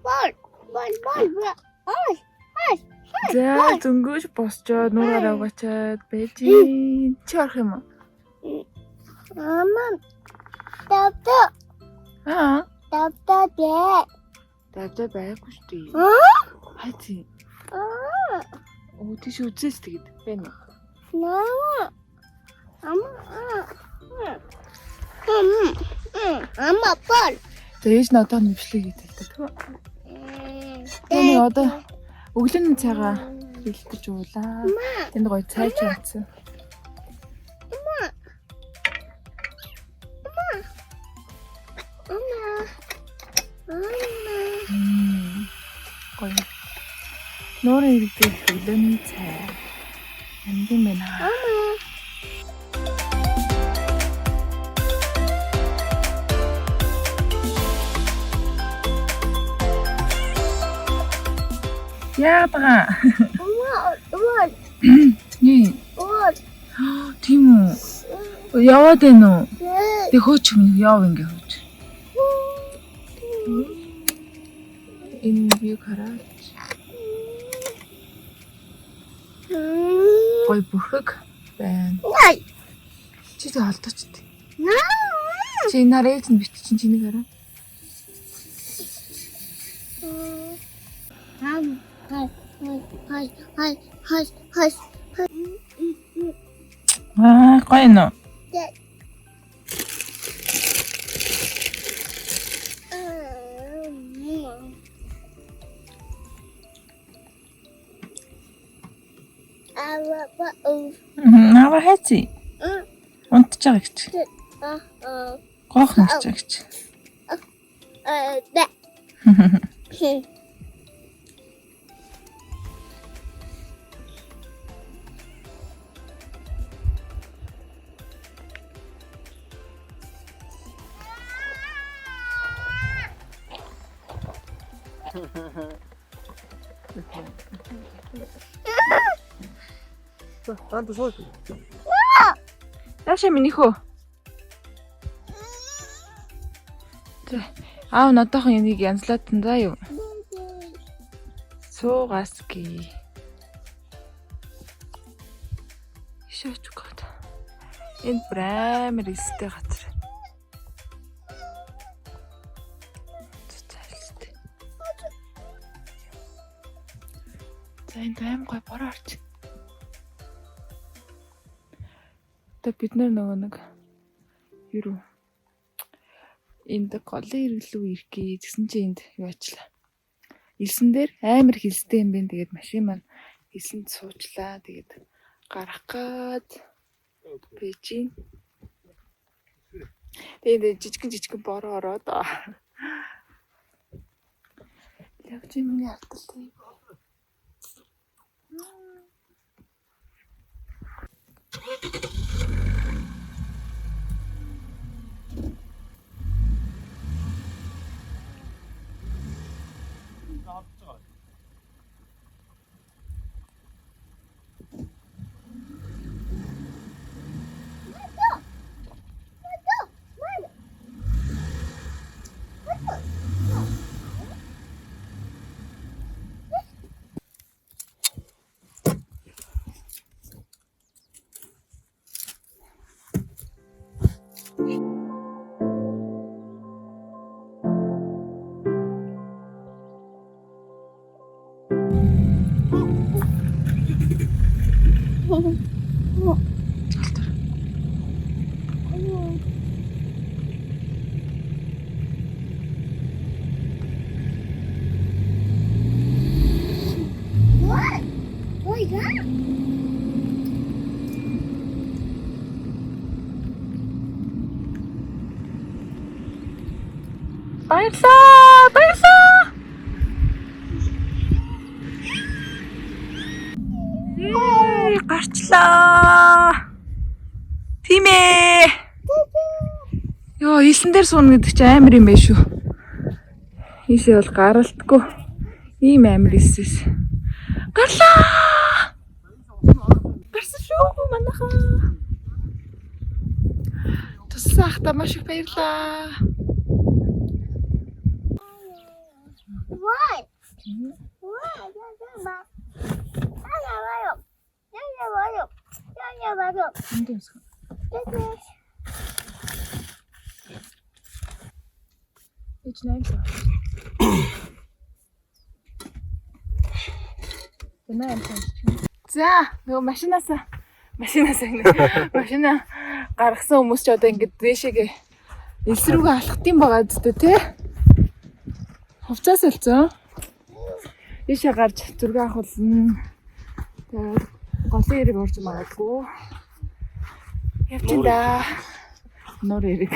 Бол. Ой. За зөнгөөж босчоод нуураараа угаачаад байж гин. Чи орох юм уу? Мама. Тавта. Аа. Тавта. Давтаа байхгүй шүү дээ. Хайци. Оо тийш үзээс тэгэд байна уу? Мама. Мама бол. За ээж нь одоо нэвшлээ гэдэг тэгтээ. Тэний одоо өглөөний цагаа бэлтэж уулаа. Тэнд гоё цайч яатсан. Гоё. Нуурын иргэдэг өглөөний цай. Амдин байна. Яабаа. Бол. Нэ. Бол. Тийм үү. Яваад байна уу? Тэг хөөч юм яав ингээ хөөч. Энэ би хараач. Гой бүрхэг байна. Чи тэ холдооч. Чи нарыг нь битчих чиний хараа. Хай. Аа, гоё нөө. Нава хайци. Унтж байгаа гэж. Гоох нэрч байгаа гэж. Танто сууж. Яашаа минийх үү? За. Аав надаахан энийг янзлаатан заа юу? Суугаас гээ. Ишаач гот. Энэ праймер истэ газар. За энэ аим гой борооч. Тэ бид нөгөө нэг юу энд голын хэрэглүү ирэх гэсэн чи энд юу ачлаа. Илсэн дээр амар хилстэй юм бэ. Тэгээд машин маань хилсэнд суучлаа. Тэгээд гарах гад Бээжин. Тэгээд жижигэн бороо ороод. Яг чи миний арталтай. Баярлаа. Гарчлаа. Тийм ээ. Йоо, илсэн дээр сууна гэдэг чинь амар юм байна шүү. Ийшээ бол гаралтгүй. Ийм амар илсээс. Гарлаа. Гарсан шүү манайхаа. Тусаахта маш их баярлаа. What? Mhm. What? What? Энд үсэх. Эч найс. За, нөгөө машинаа гаргасан хүмүүс ч одоо ингээд дэшегээ элс рүүгээ алхах юм байгаа зү тэ. Хувцас олцсон. Ишээ гарч зураг авахулна. Тэгээд голын эрэг орж магадгүй. Явчихна да. Нуур эрэг.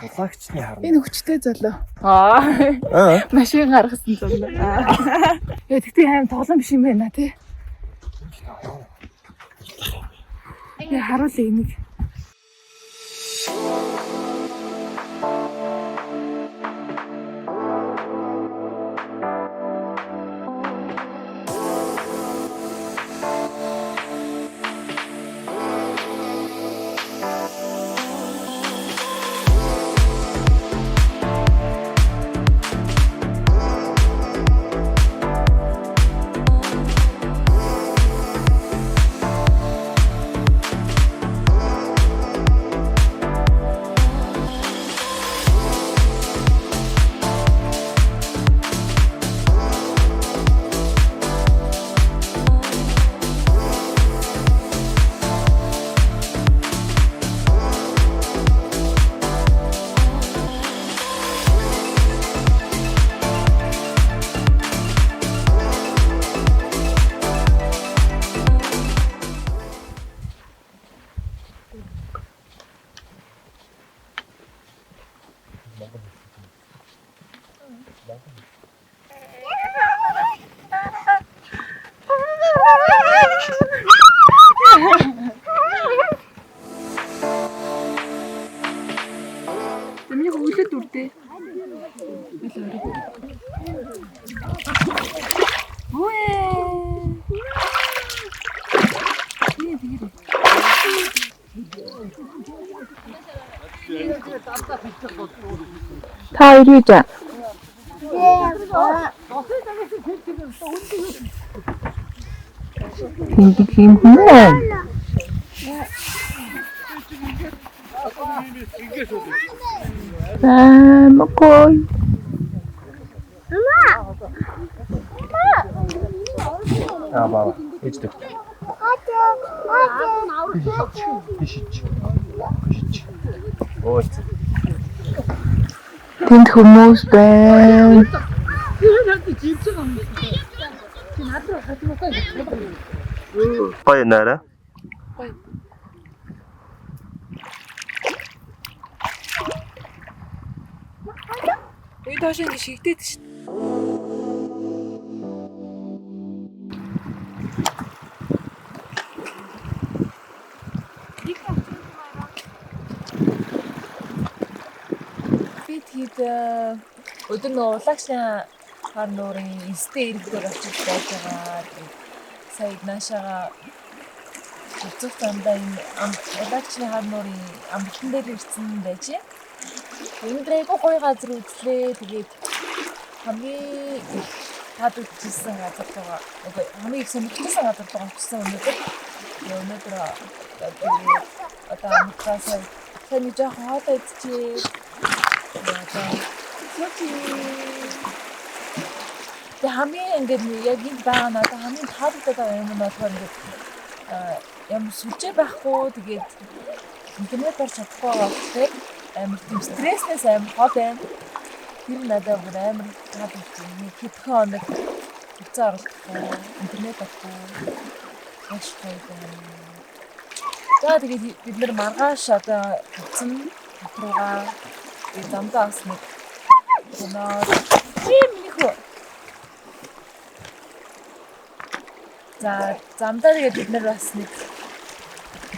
Улагчны харна. Энэ хүчтэй золоо. Машин гаргасан золоо. Яа тэгтээ хаим тоглоом биш юм байна тий. Яа харуулъя энийг. Миний хөглөд үрдээ. Ой. Та ирээд. Хин хин. Макой. Баба. Ээжтэй. Хишиж. Ой. Тэнд хүмүүс байна. Гоё наараа. Үй доош ингэ шигдээд шин. Бид өдөр нөө улагшин хар нуурын эстэй иргэдээр очиж байж байгаа. Сая наашаага зөв замдаа энэ улагшин хар нуурын амтан дээр ирсэн байж. Өнөөдөр айгүй гоё газар үзлээ. Тэгээд хамгийн таад үзсэн газар байгаа. Хамгийн их сонирхолтой газар байгаа очсон өнөөдөр. Өнөөдөр одоо амтаасаа таны жоох хоолой идчихээ. Тэгээ хамгийн ингээд яг энд байгаа надад хамгийн таалагдаад байгаа юм нь болохоор ингээд ямар сүлжээ байхгүй тэгээд интернет орж чадахгүй байгаа тэгэхээр амар тийм стресснээс амар хол байна. Тэр надад бүр амар таалагдсан. Хэдхэн хоног хэвцээ оруулахгүй, интернет авахгүй. Маш гоё байна. За тэгээд бид нэр маргааш одоо утсан руугаа замдаа бас нэг оноо минийхөө. За замдаа тэгээд бид нар бас нэг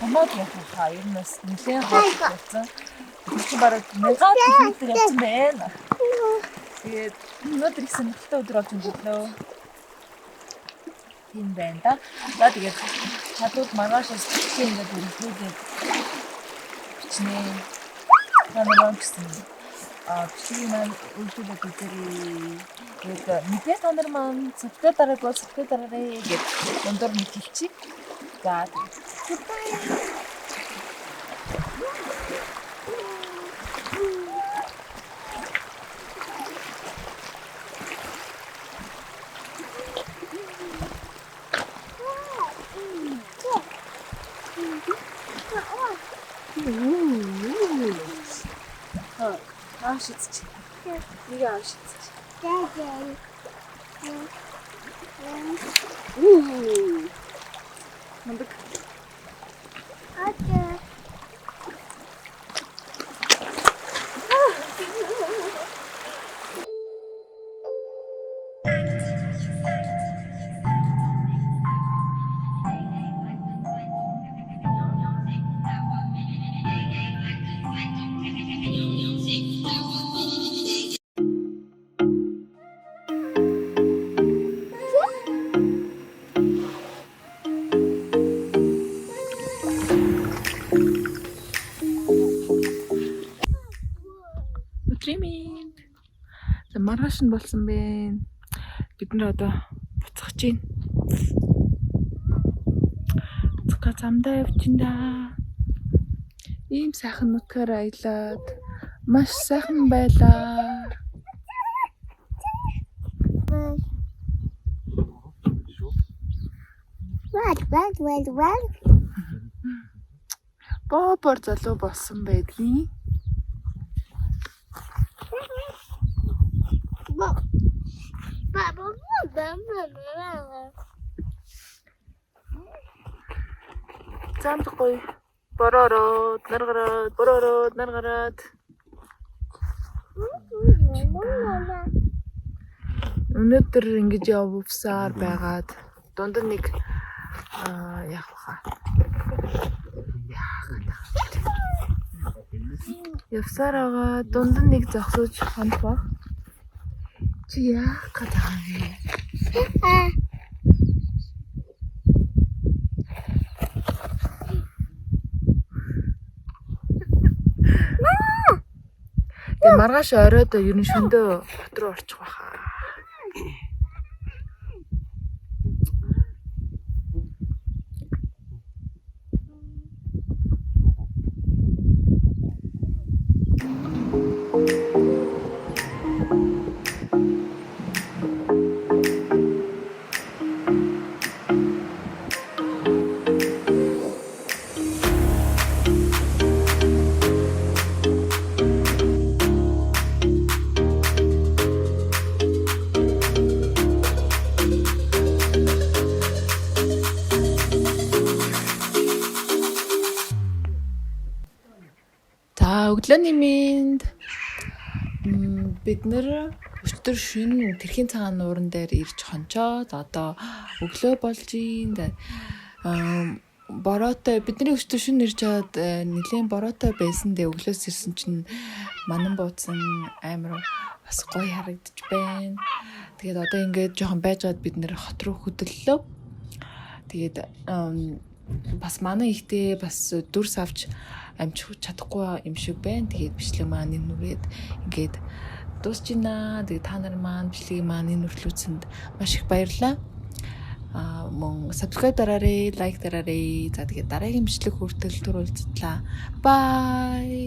томоод явахаа ер нь бас нэлээд хол болсон. Тэр чинь бараг 1000 км явсан байна. Тэгээд өнөөдөр их сонирхолтой өдөр болж өнгөрлөө. Тийм байна да. За тэгээд чадвал маргаашаас тийм ингээд үргэлжлүүлээд бичнэ. Намайг гэсэн. бичлэг маань үйлдвэрлэж үзээрэй. Тэгээд мэдээ та нар маань subscribe дараагүй subscribe дараарай гэж өндөр нэг хэлчихье. За 아시지? 네가 아시지? 뭔데? Өдрийн за маргааш нь болсон бэ. Бид нар одоо буцах чинь. Буцах замдаа явчихна да. Ийм сайхан нутгаар аялаад маш сайхан байлаа. Well. Боор залуу болсон байдгийн. Замдахгүй боророод наргараад өнөөдөр ингэж явсаар байгаад дунд нь нэг яах вэ? Явсаар байгаа дунд нь нэг зогсож хандх ба. Чи яах гээд байгаа вэ? Тэгээ маргааш оройд ер нь шөндөө бот руу орчих байхаа. Өглөөний минь бид нэр өчтөр шөнө тэрхийн цагаан нууран дээр ирж хончоод одоо өглөө болж ийн бороотой бидний өчтөр шөнө ирж чад нэлийн бороотой байсан дээ өглөөс ирсэн чинь манан бууцсан амар бас гоё харагдаж байна. Тэгээд одоо ингээд жоохон байжгаад бид нэр хот руу хөдлөлөө. Тэгээд бас манай ихтэй бас дүрс авч амжих чадахгүй юм шиг байна. Тэгээд бичлэг маань нүрээд ингээд дуусчихна. Тэгээд та нар маань бичлэгийг маань нүрлүүлсэнд маш их баярлалаа. Мөн subscribe дараарай, лайк дараарай. За тэгээд дараагийн бичлэг хүртэл түр уулзлаа. Bye.